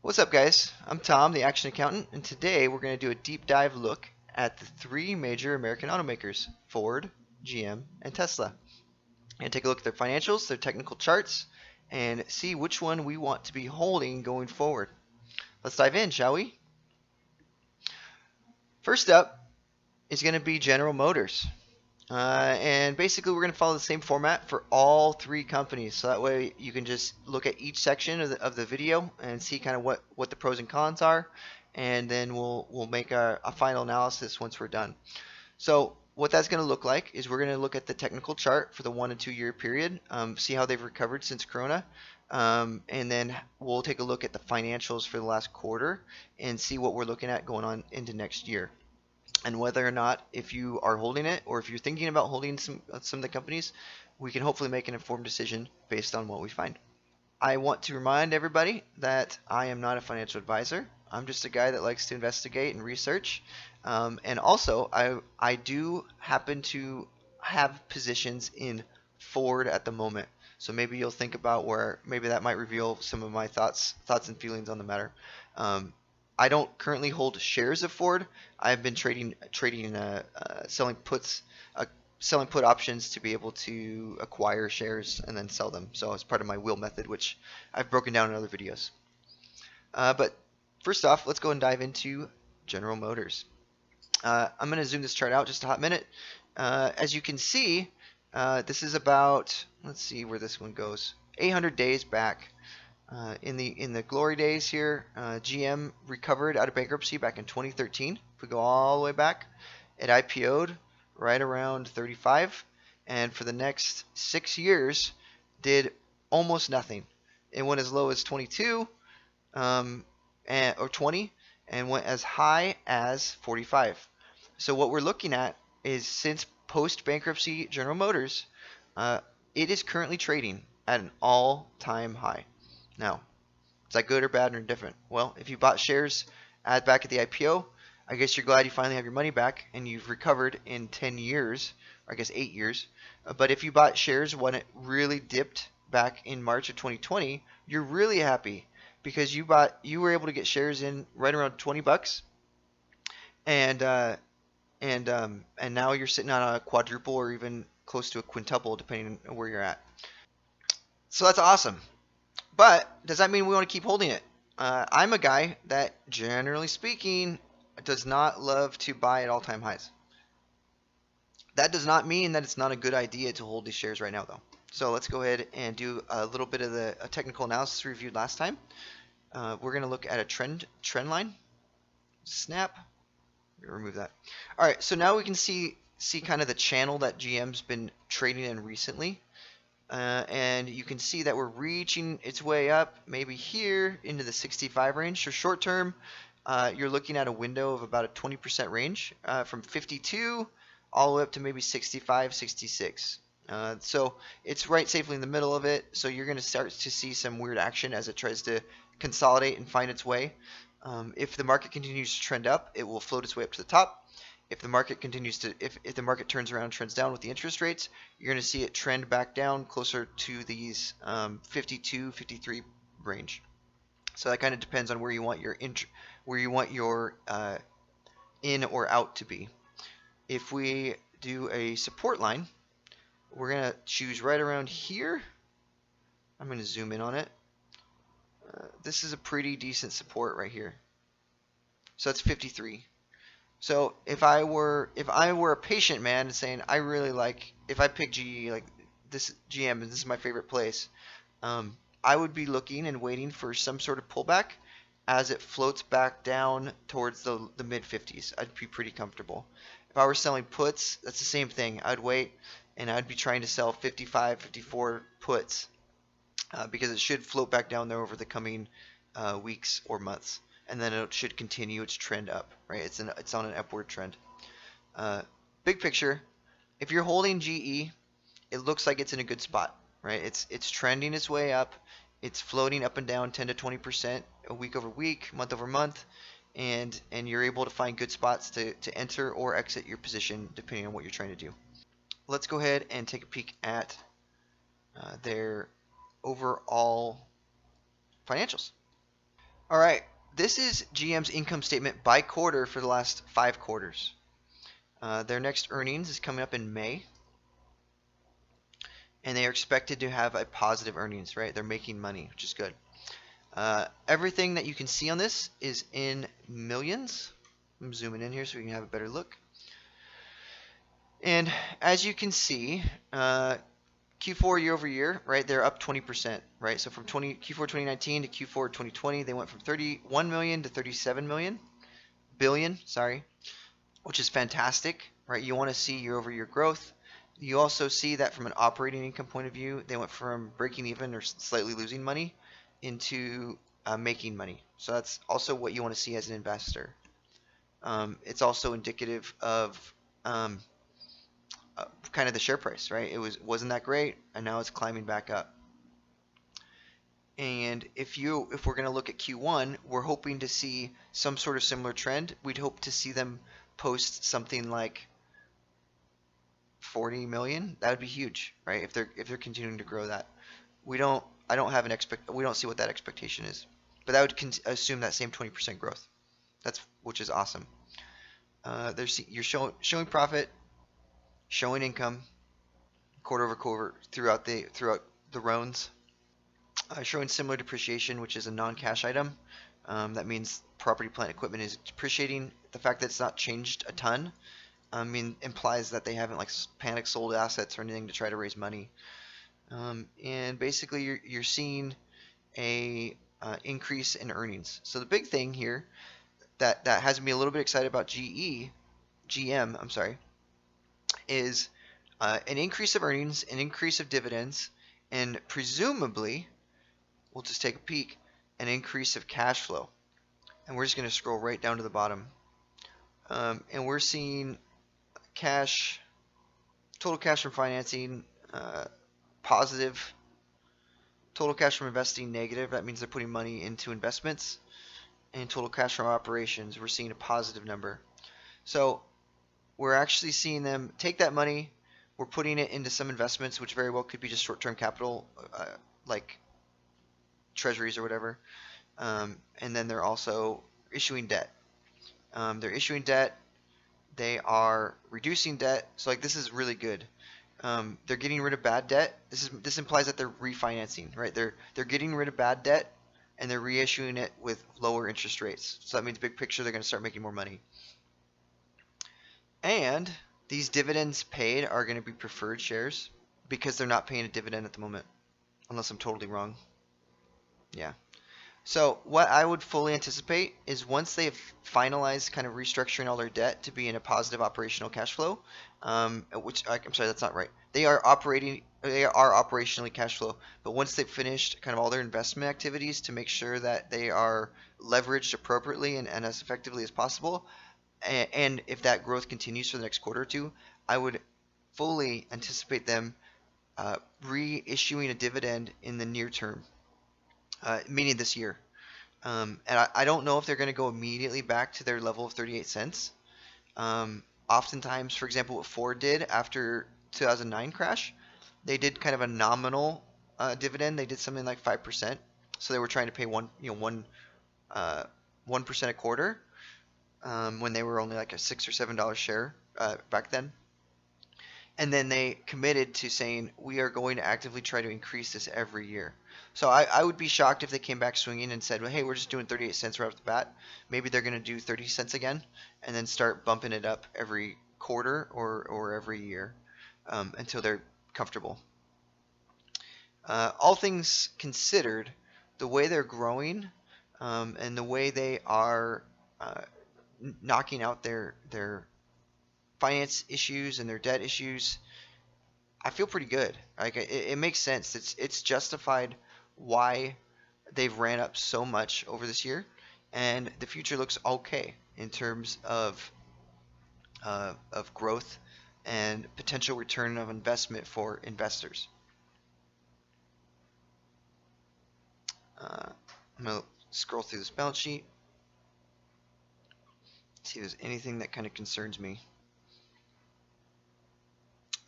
What's up, guys? I'm Tom, the Action Accountant, and today we're going to do a deep dive look at the three major American automakers, Ford, GM, and Tesla. And take a look at their financials, their technical charts, and see which one we want to be holding going forward. Let's dive in, shall we? First up is going to be General Motors. And basically, we're going to follow the same format for all three companies. So that way you can just look at each section of the video and see kind of what the pros and cons are. And then we'll make a final analysis once we're done. So what that's going to look like is we're going to look at the technical chart for the 1 and 2 year period, see how they've recovered since Corona. And then we'll take a look at the financials for the last quarter and see what we're looking at going on into next year, and whether or not, if you are holding it or if you're thinking about holding some of the companies, we can hopefully make an informed decision based on what we find. I want to remind everybody that I am not a financial advisor. I'm just a guy that likes to investigate and research. And also, I do happen to have positions in Ford at the moment. So maybe you'll think about where maybe that might reveal some of my thoughts and feelings on the matter. I don't currently hold shares of Ford. I've been selling selling put options to be able to acquire shares and then sell them. So it's part of my wheel method, which I've broken down in other videos. But first off, let's go and dive into General Motors. I'm going to zoom this chart out just a hot minute. As you can see, this is about, let's see where this one goes, 800 days back. In the glory days here, GM recovered out of bankruptcy back in 2013. If we go all the way back, it IPO'd right around 35, and for the next 6 years did almost nothing. It went as low as 22 or 20, and went as high as 45. So what we're looking at is, since post-bankruptcy General Motors, it is currently trading at an all-time high. Now, is that good or bad or indifferent? Well, if you bought shares back at the IPO, I guess you're glad you finally have your money back and you've recovered in 10 years, or I guess 8 years. But if you bought shares when it really dipped back in March of 2020, you're really happy because you were able to get shares in right around 20 bucks, and now you're sitting on a quadruple or even close to a quintuple depending on where you're at. So that's awesome. But does that mean we want to keep holding it? I'm a guy that, generally speaking, does not love to buy at all-time highs. That does not mean that it's not a good idea to hold these shares right now, though. So let's go ahead and do a little bit of the technical analysis reviewed last time. We're going to look at a trend line. Snap. Remove that. All right, so now we can see kind of the channel that GM's been trading in recently. And you can see that we're reaching its way up maybe here into the 65 range. So short term, you're looking at a window of about a 20% range, from 52 all the way up to maybe 65, 66. So it's right safely in the middle of it. So you're going to start to see some weird action as it tries to consolidate and find its way. If the market continues to trend up, it will float its way up to the top. If the market if the market turns around and trends down with the interest rates, you're going to see it trend back down closer to these 52, 53 range. So that kind of depends on where you want your in or out to be. If we do a support line, we're going to choose right around here. I'm going to zoom in on it. This is a pretty decent support right here. So that's 53. So if I were a patient man and saying, I really like, if I pick GE, like this GM, and this is my favorite place, I would be looking and waiting for some sort of pullback as it floats back down towards the mid 50s. I'd be pretty comfortable. If I were selling puts, that's the same thing. I'd wait and I'd be trying to sell 55, 54 puts, because it should float back down there over the coming weeks or months. And then it should continue its trend up, right? It's on an upward trend. Big picture, if you're holding GE, it looks like it's in a good spot, right? It's trending its way up. It's floating up and down 10 to 20% week over week, month over month, and you're able to find good spots to enter or exit your position depending on what you're trying to do. Let's go ahead and take a peek at their overall financials. All right, this is GM's income statement by quarter for the last 5 quarters. Their next earnings is coming up in May, and they are expected to have a positive earnings, right? They're making money, which is good. Everything that you can see on this is in millions. I'm zooming in here so we can have a better look. And as you can see, Q4 year over year, right, they're up 20%, right? So from Q4 2019 to Q4 2020, they went from 31 million to 37 billion, sorry, which is fantastic, right? You want to see year over year growth. You also see that from an operating income point of view, they went from breaking even or slightly losing money into making money. So that's also what you want to see as an investor. It's also indicative of kind of the share price, right? Wasn't that great, and now it's climbing back up. And if we're going to look at Q1, we're hoping to see some sort of similar trend. We'd hope to see them post something like 40 million. That would be huge, right? If they're continuing to grow that. We don't see what that expectation is. But that would assume that same 20% growth. Which is awesome. You're showing profit, showing income quarter over quarter throughout the rounds. Showing similar depreciation, which is a non-cash item. That means property, plant, equipment is depreciating. The fact that it's not changed a ton, implies that they haven't like panic sold assets or anything to try to raise money. And basically, you're seeing a increase in earnings. So the big thing here that has me a little bit excited about GM, I'm sorry, is an increase of earnings, an increase of dividends, and presumably, we'll just take a peek, an increase of cash flow. And we're just going to scroll right down to the bottom. And we're seeing total cash from financing, positive. Total cash from investing, negative. That means they're putting money into investments. And total cash from operations, we're seeing a positive number. So we're actually seeing them take that money, we're putting it into some investments, which very well could be just short-term capital, like treasuries or whatever. And then they're also issuing debt. They're issuing debt. They are reducing debt. So like this is really good. They're getting rid of bad debt. This implies that they're refinancing, right? They're getting rid of bad debt and they're reissuing it with lower interest rates. So that means big picture they're going to start making more money. And these dividends paid are going to be preferred shares because they're not paying a dividend at the moment, unless I'm totally wrong. Yeah. So what I would fully anticipate is once they've finalized kind of restructuring all their debt to be in a positive operational cash flow, I'm sorry, that's not right. They are operationally cash flow, but once they've finished kind of all their investment activities to make sure that they are leveraged appropriately and as effectively as possible, and if that growth continues for the next quarter or two, I would fully anticipate them reissuing a dividend in the near term. Meaning this year. And I don't know if they're going to go immediately back to their level of 38 cents. Oftentimes, for example, what Ford did after 2009 crash, they did kind of a nominal dividend. They did something like 5%. So they were trying to pay 1% a quarter when they were only like a $6 or $7 share back then. And then they committed to saying, we are going to actively try to increase this every year. So I would be shocked if they came back swinging and said, well, hey, we're just doing 38 cents right off the bat. Maybe they're going to do 30 cents again and then start bumping it up every quarter or every year until they're comfortable. All things considered, the way they're growing and the way they are knocking out their finance issues and their debt issues, I feel pretty good. Like it makes sense. It's justified why they've ran up so much over this year, and the future looks okay in terms of growth and potential return of investment for investors. I'm gonna scroll through this balance sheet, see if there's anything that kind of concerns me.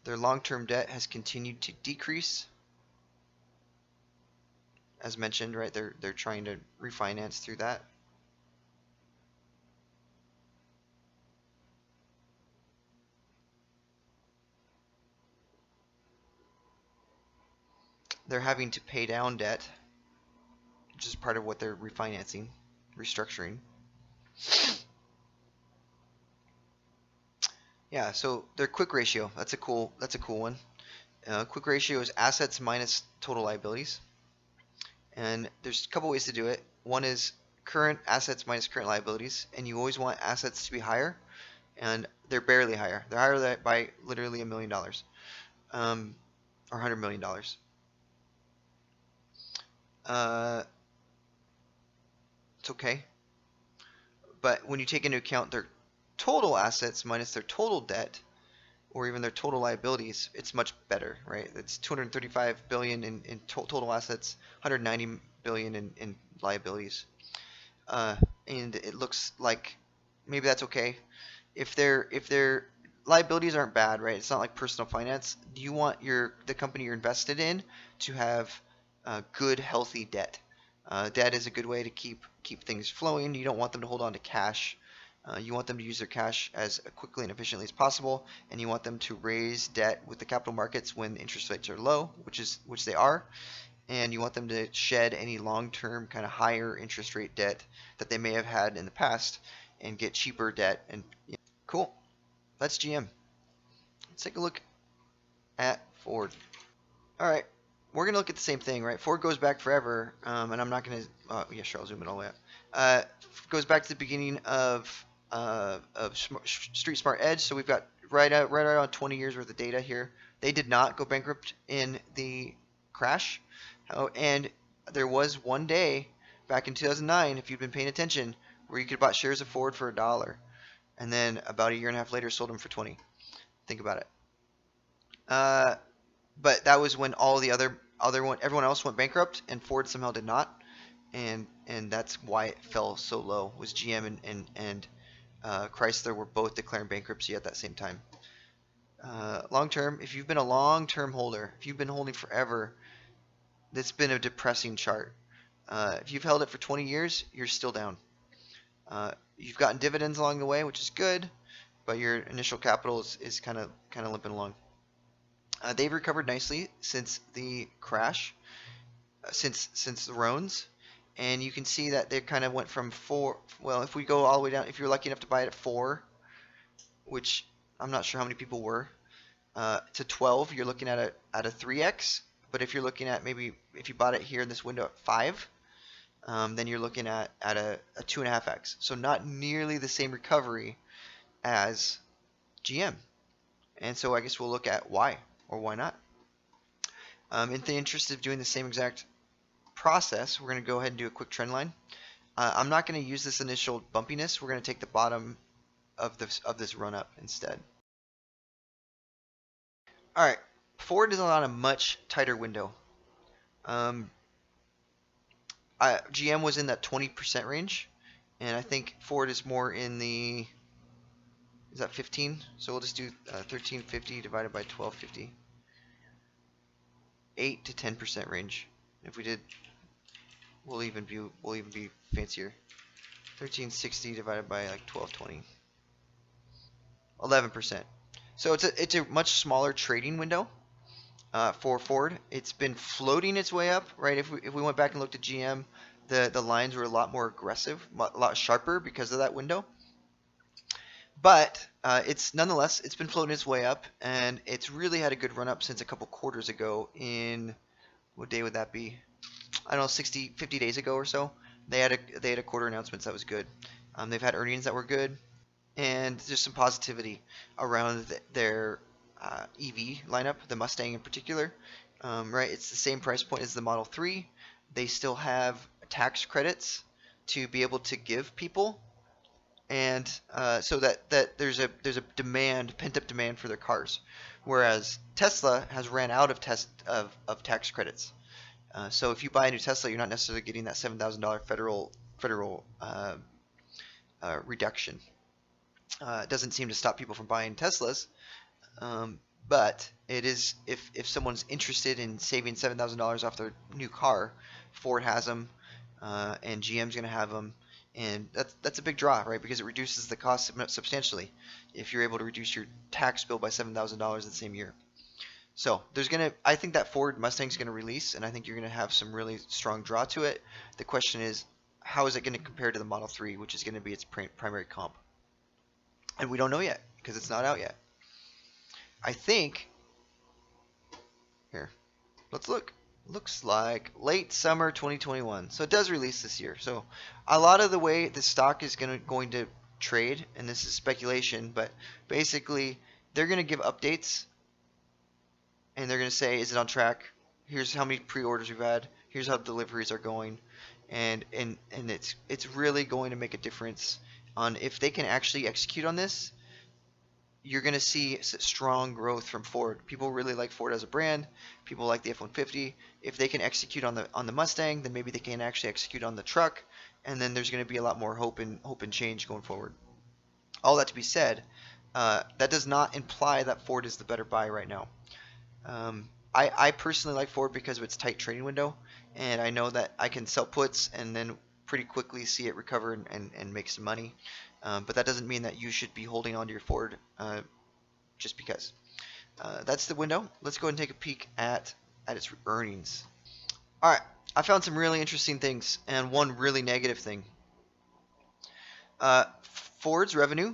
Their long-term debt has continued to decrease. as mentioned, right? They're trying to refinance through that. They're having to pay down debt, which is part of what they're refinancing, restructuring. Yeah, so their quick ratio, that's a cool one. Quick ratio is assets minus total liabilities. And there's a couple ways to do it. One is current assets minus current liabilities, and you always want assets to be higher, and they're barely higher. They're higher by literally $1 million, or $100 million. Uh, it's okay, but when you take into account their total assets minus their total debt, or even their total liabilities, it's much better, right? It's 235 billion in total assets, 190 billion in liabilities. uh, and it looks like maybe that's okay. If their liabilities aren't bad, right? It's not like personal finance. You want the company you're invested in to have good, healthy debt. Debt is a good way to keep things flowing. You don't want them to hold on to cash. You want them to use their cash as quickly and efficiently as possible, and you want them to raise debt with the capital markets when interest rates are low, which they are, and you want them to shed any long-term kind of higher interest rate debt that they may have had in the past and get cheaper debt. And cool, that's GM. Let's take a look at Ford. All right, we're gonna look at the same thing, right? Ford goes back forever, and I'm not gonna. Yeah, sure, I'll zoom it all the way up. Uh, Goes back to the beginning of Street Smart Edge, so we've got right around 20 years worth of data here. They did not go bankrupt in the crash. Oh, and there was one day back in 2009, if you'd been paying attention, where you could buy shares of Ford for $1, and then about a year and a half later sold them for 20. Think about it. Uh, but that was when all the everyone else went bankrupt, and Ford somehow did not, and that's why it fell so low. Was GM and Chrysler were both declaring bankruptcy at that same time. Long term, if you've been a long term holder, if you've been holding forever, it's been a depressing chart. If you've held it for 20 years, you're still down. You've gotten dividends along the way, which is good, but your initial capital is kind of limping along. They've recovered nicely since the crash, since the Rones, and you can see that they kind of went from 4. Well, if we go all the way down, if you're lucky enough to buy it at 4, which I'm not sure how many people were, to 12, you're looking at a 3x. But if you're looking at maybe if you bought it here in this window at 5, then you're looking at a 2.5x. So not nearly the same recovery as GM. And so I guess we'll look at why or why not. In the interest of doing the same exact process, we're going to go ahead and do a quick trend line. I'm not going to use this initial bumpiness. We're going to take the bottom of this run up instead. All right, Ford is on a much tighter window. GM was in that 20% range, and I think Ford is more in the, is that 15? So we'll just do 1350 divided by 1250. 8 to 10% range. If we did, we'll even be fancier. 1360 divided by like 1220. 11%. So it's a much smaller trading window for Ford. It's been floating its way up, right? If we went back and looked at GM, the lines were a lot more aggressive, a lot sharper because of that window. But it's nonetheless, it's been floating its way up, and it's really had a good run up since a couple quarters ago. In what day would that be? I don't know, 50 days ago or so. They had a quarter announcements that was good. They've had earnings that were good, and just some positivity around their EV lineup, the Mustang in particular. Right, it's the same price point as the Model 3. They still have tax credits to be able to give people, and so that there's a pent up demand for their cars, whereas Tesla has ran out of tax credits. So if you buy a new Tesla, you're not necessarily getting that $7,000 federal reduction. It doesn't seem to stop people from buying Teslas, but it is if someone's interested in saving $7,000 off their new car, Ford has them, and GM's going to have them, and that's a big draw, right? Because it reduces the cost substantially if you're able to reduce your tax bill by $7,000 the same year. So I think that Ford Mustang's gonna release, and I think you're gonna have some really strong draw to it. The question is, how is it gonna compare to the Model 3, which is gonna be its primary comp? And we don't know yet because it's not out yet. I think here, let's look. Looks like late summer 2021. So it does release this year. So a lot of the way the stock is going to trade, and this is speculation, but basically they're gonna give updates and they're going to say, is it on track? Here's how many pre-orders we've had. Here's how deliveries are going, and it's really going to make a difference on if they can actually execute on this. You're going to see strong growth from Ford. People really like Ford as a brand. People like the F-150. If they can execute on the Mustang, then maybe they can actually execute on the truck, and then there's going to be a lot more hope and change going forward. All that to be said, that does not imply that Ford is the better buy right now. I personally like Ford because of its tight trading window, and I know that I can sell puts and then pretty quickly see it recover and make some money. But that doesn't mean that you should be holding on to your Ford just because. That's the window. Let's go ahead and take a peek at its earnings. All right, I found some really interesting things and one really negative thing. Ford's revenue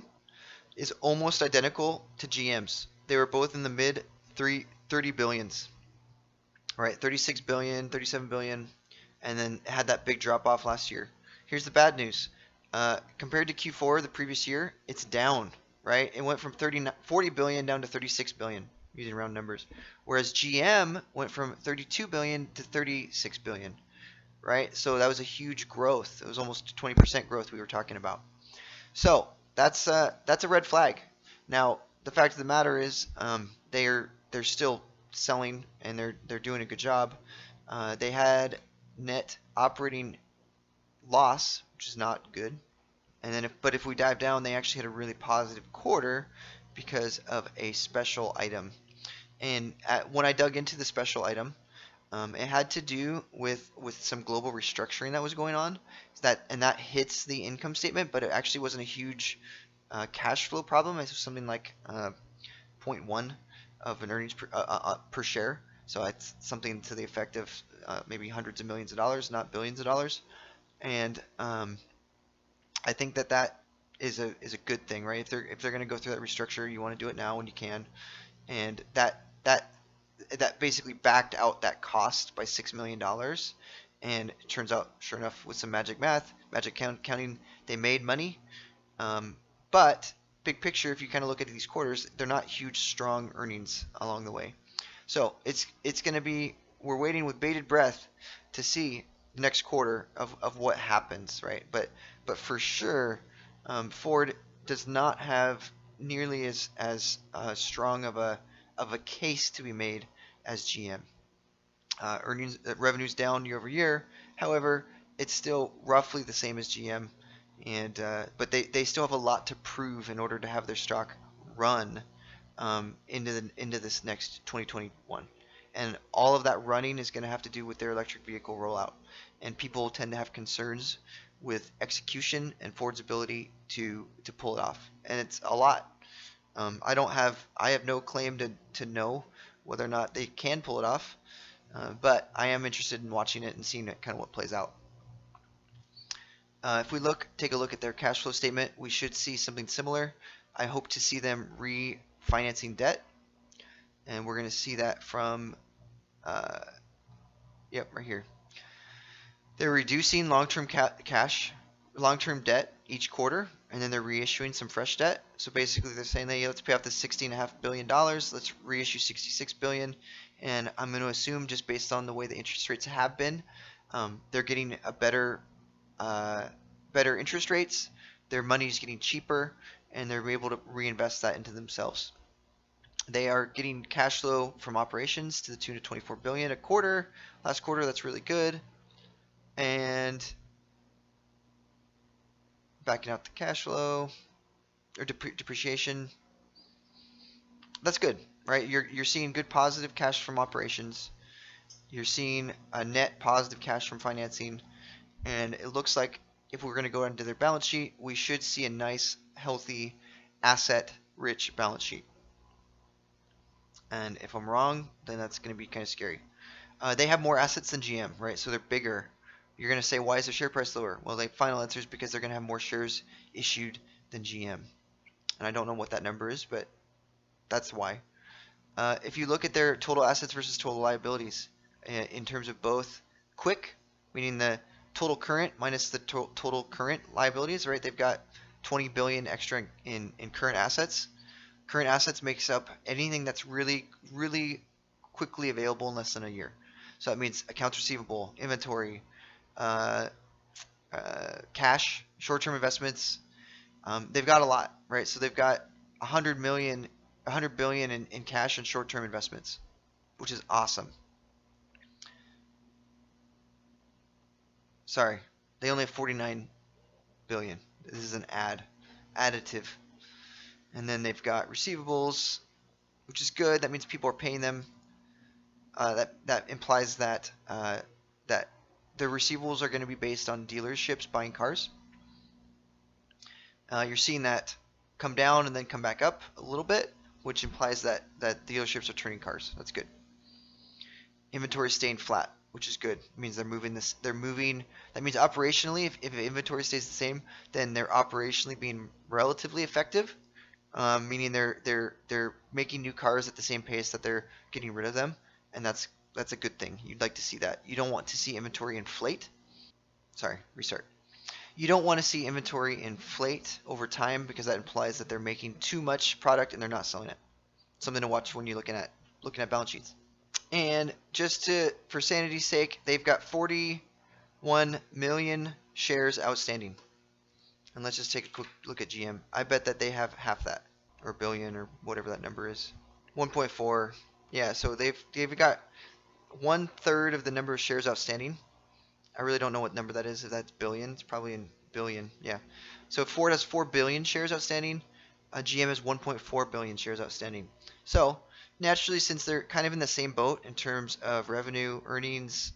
is almost identical to GM's. They were both in the mid 30 billions. Right, 36 billion, 37 billion, and then had that big drop off last year. Here's the bad news. Compared to Q4 the previous year, it's down, right? It went from 40 billion down to 36 billion using round numbers. Whereas GM went from 32 billion to 36 billion, right? So that was a huge growth. It was almost 20% growth we were talking about. So that's a red flag. Now, the fact of the matter is they're still selling and they're doing a good job. They had net operating loss, which is not good. And then but if we dive down, they actually had a really positive quarter because of a special item. And when I dug into the special item, it had to do with some global restructuring that was going on. That hits the income statement, but it actually wasn't a huge cash flow problem. It was something like 0.1 of an earnings per share. So it's something to the effect of maybe hundreds of millions of dollars, not billions of dollars. And I think that is a good thing, right? If they're going to go through that restructure, you want to do it now when you can. And that basically backed out that cost by $6 million. And it turns out, sure enough, with some magic math, magic counting, they made money. But big picture, if you kind of look at these quarters, they're not huge, strong earnings along the way. So it's going to be, we're waiting with bated breath to see the next quarter of what happens, right? But for sure, Ford does not have nearly as strong of a case to be made as GM. Revenue's down year over year. However, it's still roughly the same as GM. And but they still have a lot to prove in order to have their stock run into this next 2021, and all of that running is going to have to do with their electric vehicle rollout. And people tend to have concerns with execution and Ford's ability to pull it off, and it's a lot. I have no claim to know whether or not they can pull it off, but I am interested in watching it and seeing kind of what plays out. If we take a look at their cash flow statement, we should see something similar. I hope to see them refinancing debt, and we're going to see that from, right here. They're reducing long-term long-term debt each quarter, and then they're reissuing some fresh debt. So basically, they're saying, hey, let's pay off the $60.5 billion. Let's reissue $66 billion, and I'm going to assume, just based on the way the interest rates have been, they're getting a better interest rates, their money is getting cheaper, and they're able to reinvest that into themselves. They are getting cash flow from operations to the tune of $24 billion a quarter. Last quarter, that's really good. And backing out the cash flow or depreciation, that's good, right? You're seeing good positive cash from operations. You're seeing a net positive cash from financing, and it looks like if we're going to go into their balance sheet, we should see a nice, healthy, asset-rich balance sheet. And if I'm wrong, then that's going to be kind of scary. They have more assets than GM, right? So they're bigger. You're going to say, why is their share price lower? Well, the final answer is because they're going to have more shares issued than GM. And I don't know what that number is, but that's why. If you look at their total assets versus total liabilities, in terms of both quick, meaning the total current minus the total current liabilities, right? They've got 20 billion extra in current assets. Current assets makes up anything that's really, really quickly available in less than a year. So that means accounts receivable, inventory, uh, cash, short-term investments. They've got a lot, right? So they've got 100 billion in cash and short-term investments, which is awesome. Sorry, they only have 49 billion. This is an additive. And then they've got receivables, which is good. That means people are paying them. That implies that that their receivables are going to be based on dealerships buying cars. You're seeing that come down and then come back up a little bit, which implies that dealerships are turning cars. That's good. Inventory is staying flat, which is good. It means they're moving this. They're moving. That means operationally, if inventory stays the same, then they're operationally being relatively effective. Meaning they're making new cars at the same pace that they're getting rid of them, and that's a good thing. You'd like to see that. You don't want to see inventory inflate. Sorry, restart. You don't want to see inventory inflate over time because that implies that they're making too much product and they're not selling it. Something to watch when you're looking at balance sheets. And just for sanity's sake, they've got 41 million shares outstanding. And let's just take a quick look at GM. I bet that they have half that, or billion, or whatever that number is. 1.4. Yeah, so they've got 1/3 of the number of shares outstanding. I really don't know what number that is. If that's billion, it's probably in billion. Yeah. So Ford has 4 billion shares outstanding. GM has 1.4 billion shares outstanding. So naturally, since they're kind of in the same boat in terms of revenue, earnings,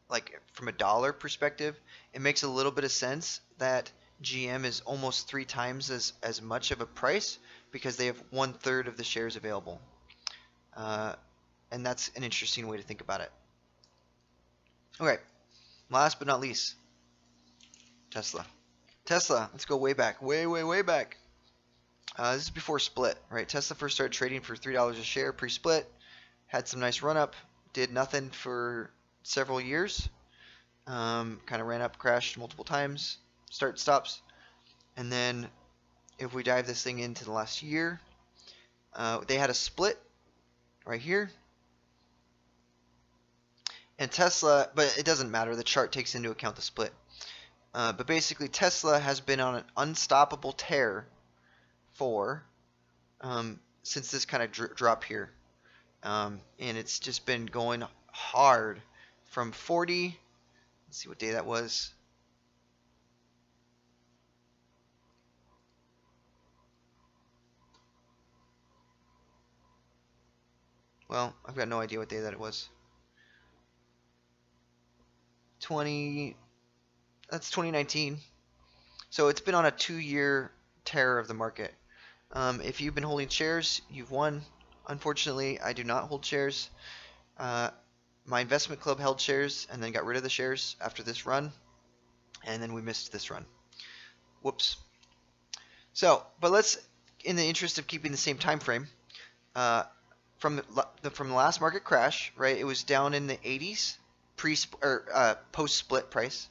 like from a dollar perspective, it makes a little bit of sense that GM is almost 3 times as much of a price because they have 1/3 of the shares available. And that's an interesting way to think about it. Okay, last but not least, Tesla. Tesla, let's go way back, way back. This is before split, right? Tesla first started trading for $3 a share pre-split, had some nice run up, did nothing for several years, kind of ran up, crashed multiple times, stops, and then if we dive this thing into the last year, they had a split right here. And Tesla, but it doesn't matter, the chart takes into account the split. But basically Tesla has been on an unstoppable tear for since this kind of drop here. And it's just been going hard from 40. Let's see what day that was. Well, I've got no idea what day that it was. That's 2019. So it's been on a 2-year tear of the market. If you've been holding shares, you've won. Unfortunately, I do not hold shares. My investment club held shares and then got rid of the shares after this run, and then we missed this run. Whoops. So, but let's, in the interest of keeping the same time frame, from the last market crash, right? It was down in the 80s post split price,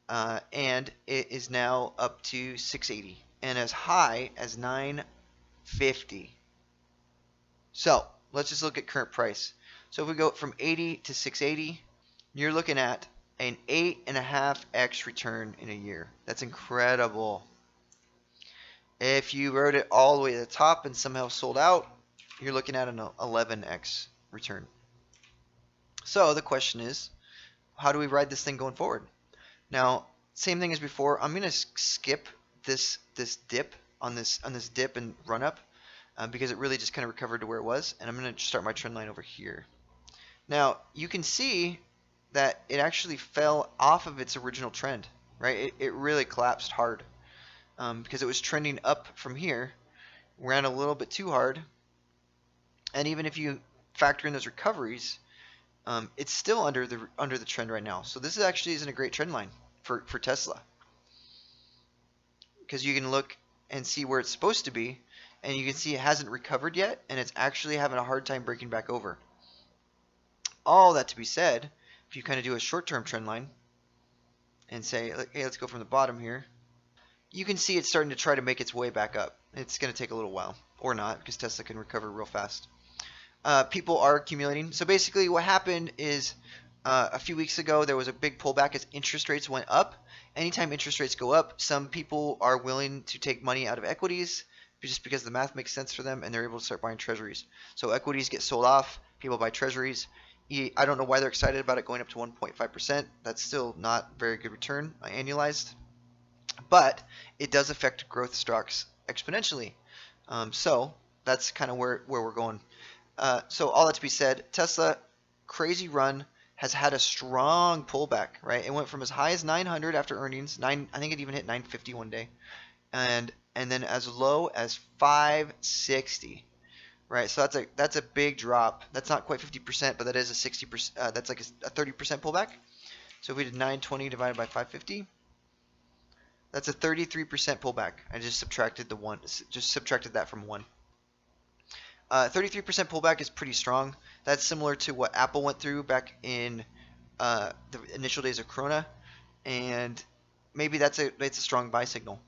and it is now up to 680 and as high as 950. So let's just look at current price. So if we go from 80 to 680, you're looking at an 8.5x return in a year. That's incredible. If you rode it all the way to the top and somehow sold out, you're looking at an 11x return. So the question is, how do we ride this thing going forward? Now, same thing as before. I'm going to skip this dip on this dip and run up. because it really just kind of recovered to where it was. And I'm going to start my trend line over here. Now, you can see that it actually fell off of its original trend, right? It really collapsed hard because it was trending up from here, ran a little bit too hard, and even if you factor in those recoveries, it's still under the trend right now. So this actually isn't a great trend line for Tesla, because you can look and see where it's supposed to be, and you can see it hasn't recovered yet, and it's actually having a hard time breaking back over. All that to be said, if you kind of do a short-term trend line and say, hey, let's go from the bottom here, you can see it's starting to try to make its way back up. It's going to take a little while, or not, because Tesla can recover real fast. People are accumulating. So basically what happened is a few weeks ago there was a big pullback as interest rates went up. Anytime interest rates go up, some people are willing to take money out of equities just because the math makes sense for them, and they're able to start buying treasuries. So equities get sold off, people buy treasuries. I don't know why they're excited about it going up to 1.5%. That's still not very good return annualized, but it does affect growth stocks exponentially. So that's kind of where we're going. So all that to be said, Tesla, crazy run, has had a strong pullback, right? It went from as high as 900 after earnings, I think it even hit 950 one day, and then as low as 560, right? So that's a big drop. That's not quite 50%, but that is a 60%. That's like a 30% pullback. So if we did 920 divided by 550, that's a 33% pullback. I just subtracted that from 1. 33% pullback is pretty strong. That's similar to what Apple went through back in the initial days of Corona, and maybe that's a strong buy signal.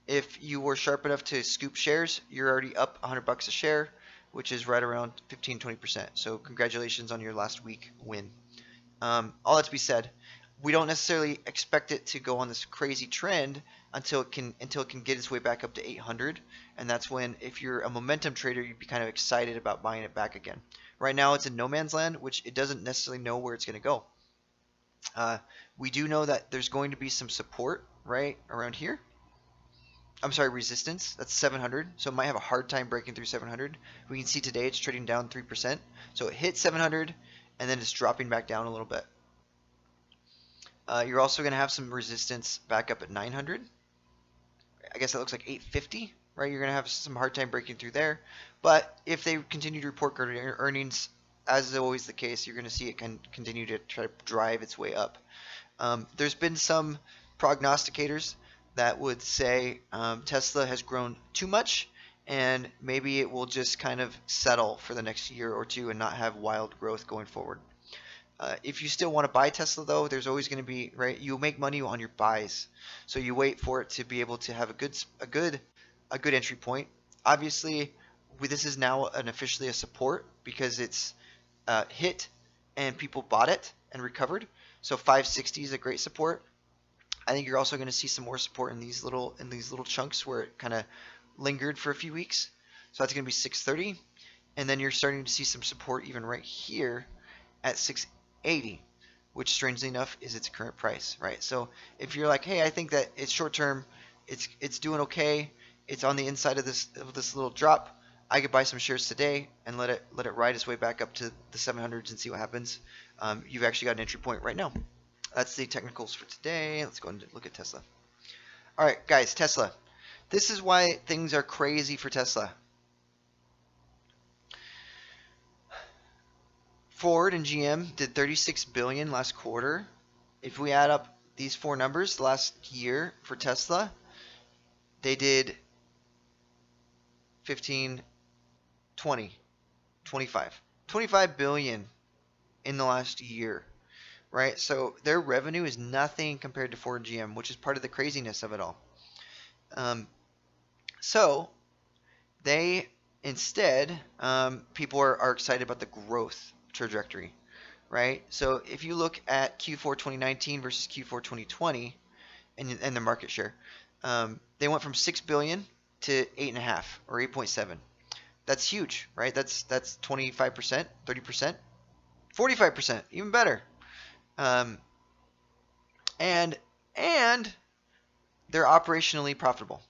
If you were sharp enough to scoop shares, you're already up $100 a share, which is right around 15-20%. So congratulations on your last week win. All that to be said, we don't necessarily expect it to go on this crazy trend until it can get its way back up to 800, and that's when, if you're a momentum trader, you'd be kind of excited about buying it back again. Right now it's in no man's land, which it doesn't necessarily know where it's going to go. We do know that there's going to be some support right around here. I'm sorry, resistance. That's 700, so it might have a hard time breaking through 700. We can see today it's trading down 3%, so it hit 700 and then it's dropping back down a little bit. You're also going to have some resistance back up at 900. I guess that looks like 850, right? You're going to have some hard time breaking through there. But if they continue to report good earnings, as is always the case, you're going to see it can continue to try to drive its way up. There's been some prognosticators that would say Tesla has grown too much, and maybe it will just kind of settle for the next year or two and not have wild growth going forward. If you still want to buy Tesla, though, there's always going to be, right, you make money on your buys. So you wait for it to be able to have a good entry point. Obviously, this is now officially a support because it's hit and people bought it and recovered. So 560 is a great support. I think you're also going to see some more support in these little chunks where it kind of lingered for a few weeks. So that's going to be 630, and then you're starting to see some support even right here at 680, which strangely enough is its current price, right? So if you're like, hey, I think that it's short term, it's doing okay, it's on the inside of this little drop, I could buy some shares today and let it ride its way back up to the 700s and see what happens. You've actually got an entry point right now. That's the technicals for today. Let's go and look at Tesla. All right, guys, Tesla. This is why things are crazy for Tesla. Ford and GM did $36 billion last quarter. If we add up these four numbers last year for Tesla, they did 15, 20, 25. 25 billion in the last year, right? So their revenue is nothing compared to Ford and GM, which is part of the craziness of it all. So they instead, people are excited about the growth trajectory, right? So if you look at Q4 2019 versus Q4 2020 and the market share, they went from 6 billion to 8.5 or 8.7. That's huge, right? That's 25%, 30%, 45%, even better. And they're operationally profitable,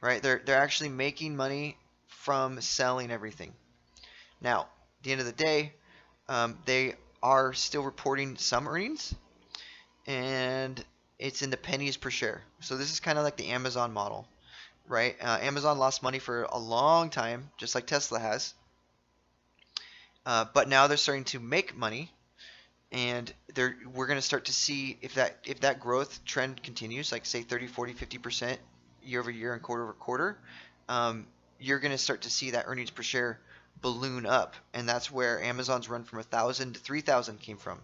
right? They're actually making money from selling everything. Now, at the end of the day, they are still reporting some earnings, and it's in the pennies per share. So this is kind of like the Amazon model, right? Amazon lost money for a long time, just like Tesla has, but now they're starting to make money, and we're going to start to see if that growth trend continues, like say 30, 40, 50% year over year and quarter over quarter. um, you're going to start to see that earnings per share balloon up, and that's where Amazon's run from 1,000 to 3,000 came from.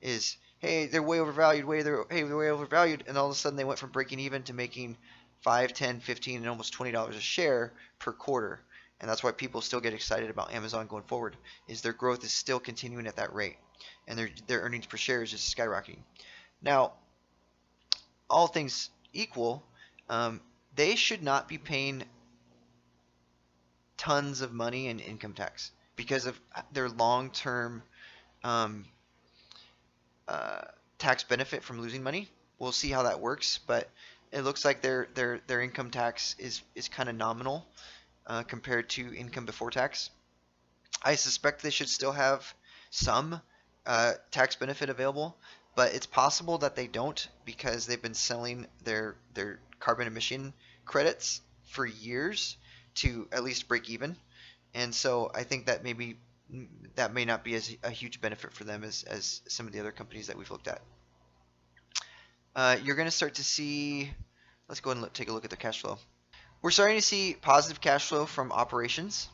Is hey, they're way overvalued, they're way overvalued, and all of a sudden they went from breaking even to making 5, 10, 15, and almost $20 a share per quarter. And that's why people still get excited about Amazon going forward, is their growth is still continuing at that rate, and their earnings per share is just skyrocketing. Now, all things equal, um, they should not be paying tons of money in income tax because of their long-term um, uh, tax benefit from losing money. We'll see how that works, but it looks like their income tax is kind of nominal compared to income before tax. I suspect they should still have some tax benefit available, but it's possible that they don't because they've been selling their carbon emission credits for years to at least break even. And so I think that maybe that may not be as a huge benefit for them as some of the other companies that we've looked at. You're going to start to see, let's go ahead and take a look at the cash flow. We're starting to see positive cash flow from operations,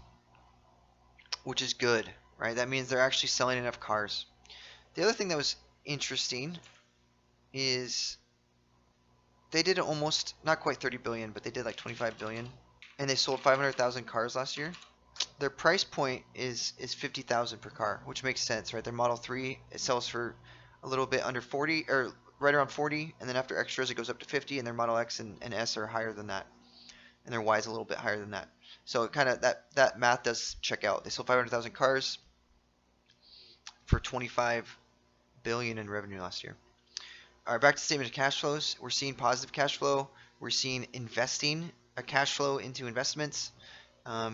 which is good, right? That means they're actually selling enough cars. The other thing that was interesting is they did almost, not quite 30 billion, but they did like 25 billion, and they sold 500,000 cars last year. Their price point is 50,000 per car, which makes sense, right? Their Model 3, it sells for a little bit under 40, or right around 40, and then after extras it goes up to 50, and their Model X and S are higher than that, and their Y is a little bit higher than that. So it kind of that math does check out. They sold 500,000 cars for 25 billion in revenue last year. All right, back to statement of cash flows. We're seeing positive cash flow. We're seeing investing a cash flow into investments,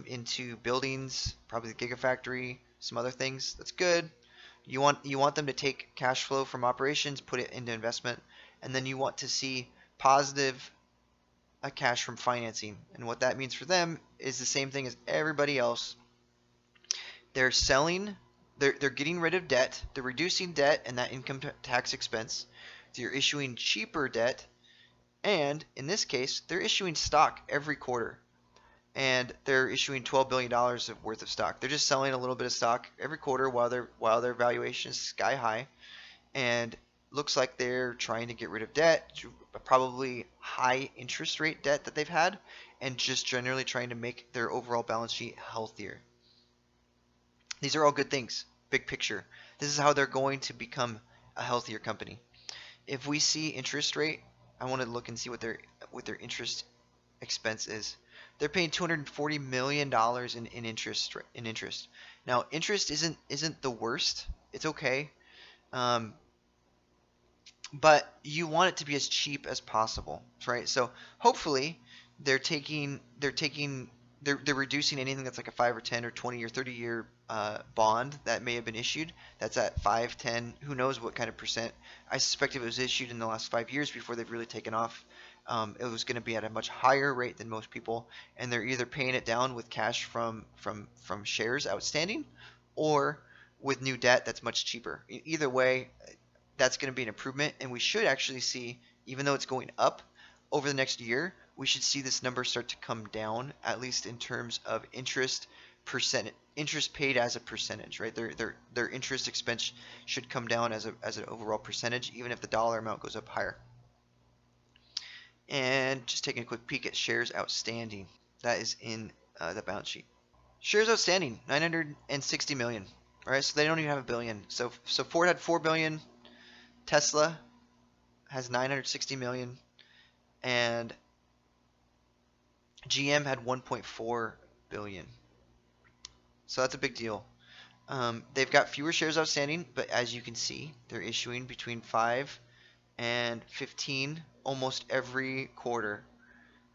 into buildings, probably the Gigafactory, some other things. That's good. You want them to take cash flow from operations, put it into investment, and then you want to see positive cash from financing. And what that means for them is the same thing as everybody else. They're selling, they're getting rid of debt, they're reducing debt and that income tax expense. They're issuing cheaper debt, and in this case, they're issuing stock every quarter. And they're issuing $12 billion worth of stock. They're just selling a little bit of stock every quarter while their valuation is sky high, and looks like they're trying to get rid of debt, probably high interest rate debt that they've had, and just generally trying to make their overall balance sheet healthier. These are all good things, big picture. This is how they're going to become a healthier company. If we see interest rate, I want to look and see what their interest expense is. They're paying $240 million in interest. Now, interest isn't the worst. It's okay. But you want it to be as cheap as possible, right? So hopefully they're reducing anything that's like a 5 or 10 or 20 or 30 year bond that may have been issued. That's at 5, 10, who knows what kind of percent. I suspect if it was issued in the last 5 years before they've really taken off, it was going to be at a much higher rate than most people, and they're either paying it down with cash from shares outstanding, or with new debt that's much cheaper. Either way, that's going to be an improvement, and we should actually see, even though it's going up over the next year, we should see this number start to come down, at least in terms of interest paid as a percentage, right? Their interest expense should come down as an overall percentage, even if the dollar amount goes up higher. And just taking a quick peek at shares outstanding. That is in the balance sheet. Shares outstanding, 960 million. All right, so they don't even have a billion. So Ford had 4 billion. Tesla has 960 million, and GM had 1.4 billion. So that's a big deal. They've got fewer shares outstanding, but as you can see, they're issuing between 5 and 15 almost every quarter.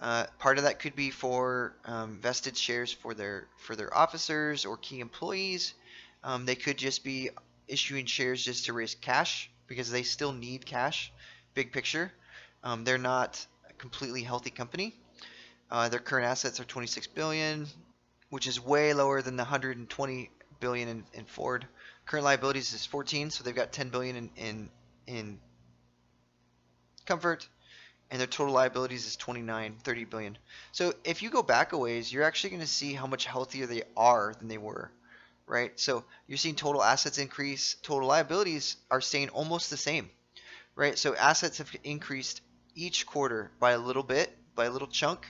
Part of that could be for vested shares for their officers or key employees. They could just be issuing shares just to raise cash because they still need cash. Big picture, they're not a completely healthy company. Their current assets are 26 billion, which is way lower than the 120 billion in Ford. Current liabilities is 14, so they've got 10 billion in comfort, and their total liabilities is 29, 30 billion. So if you go back a ways, you're actually going to see how much healthier they are than they were, right? So you're seeing total assets increase, total liabilities are staying almost the same, right? So assets have increased each quarter by a little bit, by a little chunk,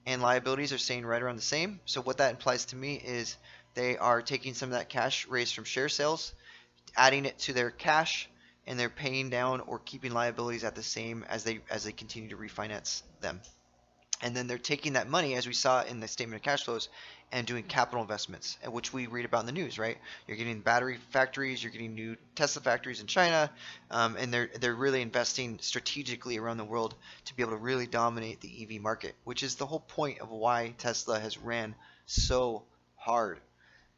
and liabilities are staying right around the same. So what that implies to me is they are taking some of that cash raised from share sales, adding it to their cash, and they're paying down or keeping liabilities at the same as they continue to refinance them. And then they're taking that money, as we saw in the statement of cash flows, and doing capital investments, which we read about in the news, right? You're getting battery factories, you're getting new Tesla factories in China, and they're really investing strategically around the world to be able to really dominate the EV market, which is the whole point of why Tesla has ran so hard.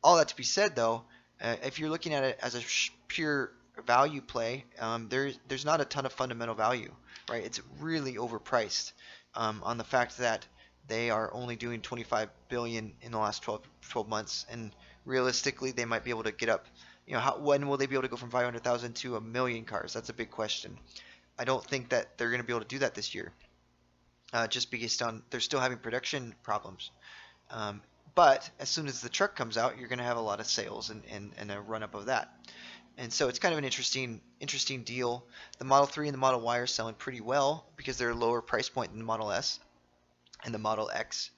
All that to be said, though, if you're looking at it as a pure value play, there's not a ton of fundamental value, right? It's really overpriced on the fact that they are only doing 25 billion in the last 12 months, and realistically, they might be able to get up. When will they be able to go from 500,000 to a million cars? That's a big question. I don't think that they're going to be able to do that this year, just based on they're still having production problems. Um, but as soon as the truck comes out, you're going to have a lot of sales and a run up of that. And so it's kind of an interesting deal. The Model 3 and the Model Y are selling pretty well because they're a lower price point than the Model S and the Model X.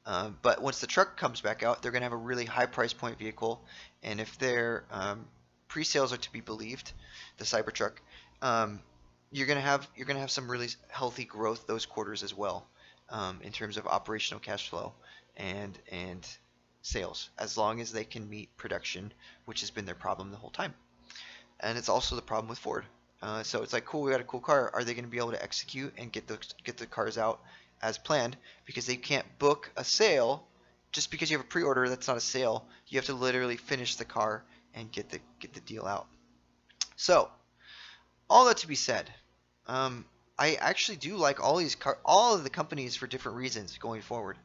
But once the truck comes back out, they're going to have a really high price point vehicle. And if their pre-sales are to be believed, the Cybertruck, um, you're gonna have some really healthy growth those quarters as well, in terms of operational cash flow and sales, as long as they can meet production, which has been their problem the whole time. And it's also the problem with Ford. So it's like, cool, we got a cool car. Are they going to be able to execute and get the cars out as planned? Because they can't book a sale just because you have a pre-order. That's not a sale. You have to literally finish the car and get the deal out. So all that to be said, I actually do like all of the companies for different reasons going forward.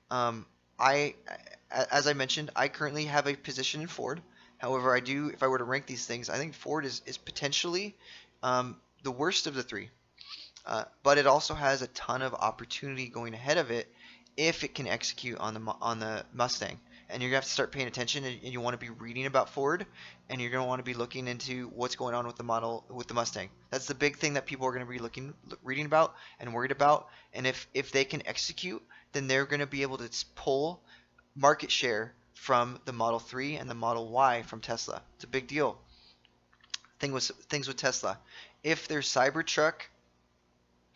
Um, I, as I mentioned, I currently have a position in Ford. However, if I were to rank these things, I think Ford is potentially the worst of the three. But it also has a ton of opportunity going ahead of it if it can execute on the Mustang. And you're gonna have to start paying attention, and you want to be reading about Ford, and you're gonna want to be looking into what's going on with the Mustang. That's the big thing that people are gonna be reading about and worried about. And if they can execute, then they're gonna be able to pull market share from the Model 3 and the Model Y from Tesla. It's a big deal. Things with Tesla. If their Cybertruck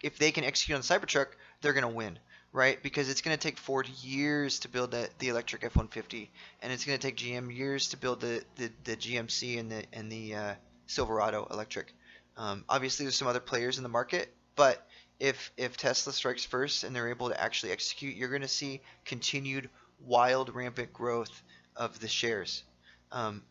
if they can execute on Cybertruck, they're going to win, right? Because it's going to take Ford years to build the electric F-150, and it's going to take GM years to build the GMC and the Silverado electric. Obviously, there's some other players in the market, but if Tesla strikes first and they're able to actually execute, you're going to see continued wild, rampant growth of the shares. Um,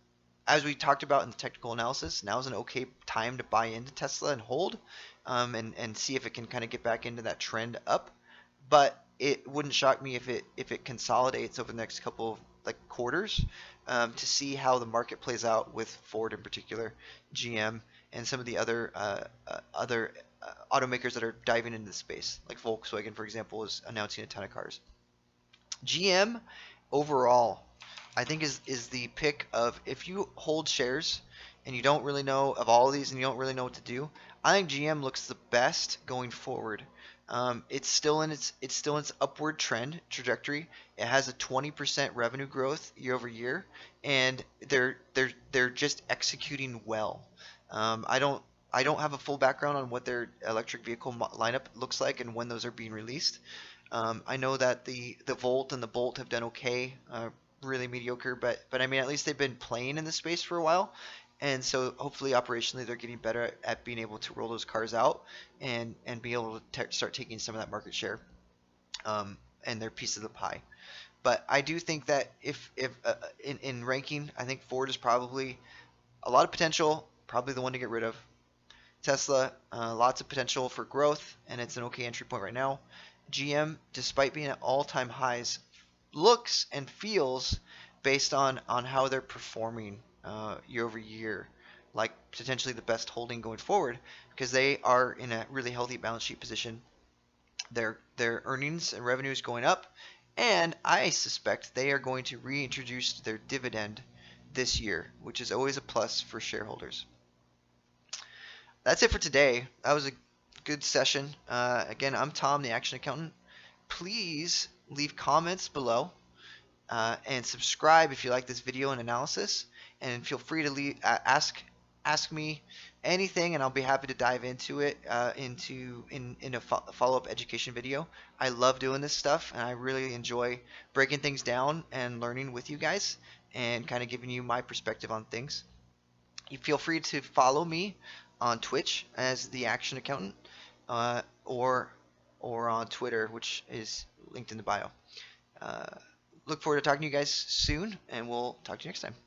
as we talked about in the technical analysis, now is an okay time to buy into Tesla and hold, and see if it can kind of get back into that trend up. But it wouldn't shock me if it consolidates over the next couple of quarters, to see how the market plays out with Ford in particular, GM, and some of the other automakers that are diving into the space, like Volkswagen, for example, is announcing a ton of cars. GM overall, I think is the pick of if you hold shares and you don't really know of all of these and you don't really know what to do. I think GM looks the best going forward. It's still in its upward trajectory. It has a 20% revenue growth year over year, and they're just executing well. I don't have a full background on what their electric vehicle lineup looks like and when those are being released. I know that the Volt and the Bolt have done okay, really mediocre, but I mean at least they've been playing in the space for a while, and so hopefully operationally they're getting better at being able to roll those cars out and be able to start taking some of that market share. and their piece of the pie. But I do think that if in ranking, I think Ford is probably a lot of potential, probably the one to get rid of. Tesla, lots of potential for growth, and it's an okay entry point right now. GM, despite being at all-time highs, looks and feels based on how they're performing year over year, like potentially the best holding going forward because they are in a really healthy balance sheet position. Their earnings and revenue is going up, and I suspect they are going to reintroduce their dividend this year, which is always a plus for shareholders. That's it for today. That was a good session. Again, I'm Tom, the Action Accountant. Please leave comments below and subscribe if you like this video and analysis. And feel free to ask me anything, and I'll be happy to dive into it in a follow-up education video. I love doing this stuff, and I really enjoy breaking things down and learning with you guys and kind of giving you my perspective on things. You feel free to follow me on Twitch as the Action Accountant, or on Twitter, which is linked in the bio. Uh, Look forward to talking to you guys soon, and we'll talk to you next time.